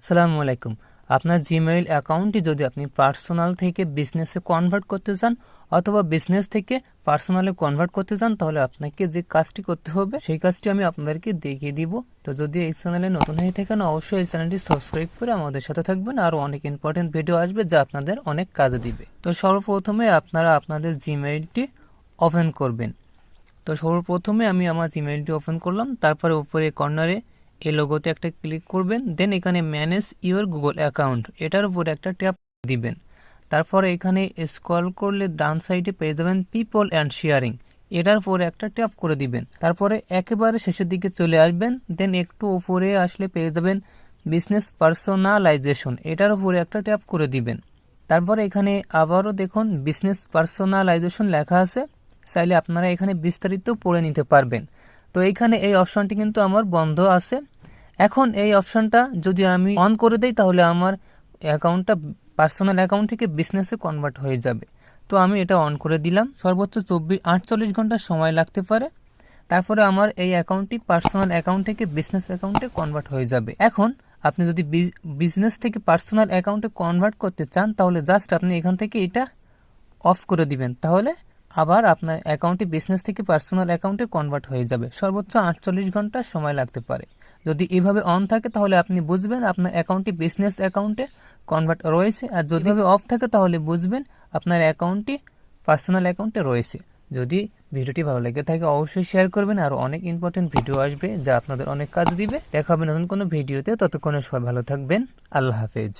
আসসালামু আলাইকুম। আপনার জিমেইল অ্যাকাউন্টটি যদি আপনি পার্সোনাল থেকে বিজনেসে কনভার্ট করতে চান অথবা বিজনেস থেকে পার্সোনালে কনভার্ট করতে চান, তাহলে আপনাকে যে কাজটি করতে হবে সেই কাজটি আমি আপনাদেরকে দেখিয়ে দিব। তো যদি এই চ্যানেলে নতুন হয়ে থাকেন, অবশ্যই এই চ্যানেলটি সাবস্ক্রাইব করে আমাদের সাথে থাকবেন। আরও অনেক ইম্পর্টেন্ট ভিডিও আসবে যা আপনাদের অনেক কাজে দিবে। তো সর্বপ্রথমে আপনারা আপনাদের জিমেইলটি ওপেন করবেন। তো সর্বপ্রথমে আমি আমার জিমেইলটি ওপেন করলাম। তারপরে উপরে কর্নারে এই লোগোতে একটা ক্লিক করবেন। দেন এখানে ম্যানেজ ইওর গুগল অ্যাকাউন্ট, এটার উপরে একটা ট্যাপ দিবেন। তারপরে এখানে স্ক্রল করলে ডান সাইডে পেয়ে যাবেন পিপল অ্যান্ড শেয়ারিং, এটার উপরে একটা ট্যাপ করে দিবেন। তারপরে একেবারে শেষের দিকে চলে আসবেন। দেন একটু উপরে আসলে পেয়ে যাবেন বিজনেস পার্সোনালাইজেশন, এটার উপরে একটা ট্যাপ করে দিবেন। তারপরে এখানে আবারও দেখুন বিজনেস পার্সোনালাইজেশন লেখা আছে, চাইলে আপনারা এখানে বিস্তারিত পড়ে নিতে পারবেন। তো এইখানে এই অপশনটি কিন্তু আমার বন্ধ আছে। এখন এই অপশনটা যদি আমি অন করে দেই, তাহলে আমার অ্যাকাউন্টটা পার্সোনাল অ্যাকাউন্ট থেকে বিজনেসে কনভার্ট হয়ে যাবে। তো আমি এটা অন করে দিলাম। সর্বোচ্চ 48 ঘন্টা সময় লাগতে পারে। তারপরে আমার এই অ্যাকাউন্টটি পার্সোনাল অ্যাকাউন্ট থেকে বিজনেস অ্যাকাউন্টে কনভার্ট হয়ে যাবে। এখন আপনি যদি বিজনেস থেকে পার্সোনাল অ্যাকাউন্টে কনভার্ট করতে চান, তাহলে জাস্ট আপনি এখান থেকে এটা অফ করে দিবেন। তাহলে আবার আপনার অ্যাকাউন্টটি বিজনেস থেকে পার্সোনাল অ্যাকাউন্টে কনভার্ট হয়ে যাবে। সর্বোচ্চ 48 ঘন্টা সময় লাগতে পারে। যদি এভাবে অন থাকে তাহলে আপনি বুঝবেন আপনার অ্যাকাউন্টটি বিজনেস অ্যাকাউন্টে কনভার্ট রয়েছে, আর যদি এভাবে অফ থাকে তাহলে বুঝবেন আপনার অ্যাকাউন্টটি পার্সোনাল অ্যাকাউন্টে রয়েছে। যদি ভিডিওটি ভালো লেগে থাকে অবশ্যই শেয়ার করবেন। আর অনেক ইম্পর্টেন্ট ভিডিও আসবে যা আপনাদের অনেক কাজ দিবে। দেখা হবে নতুন কোনো ভিডিওতে। ততক্ষণে সবাই ভালো থাকবেন। আল্লাহ হাফেজ।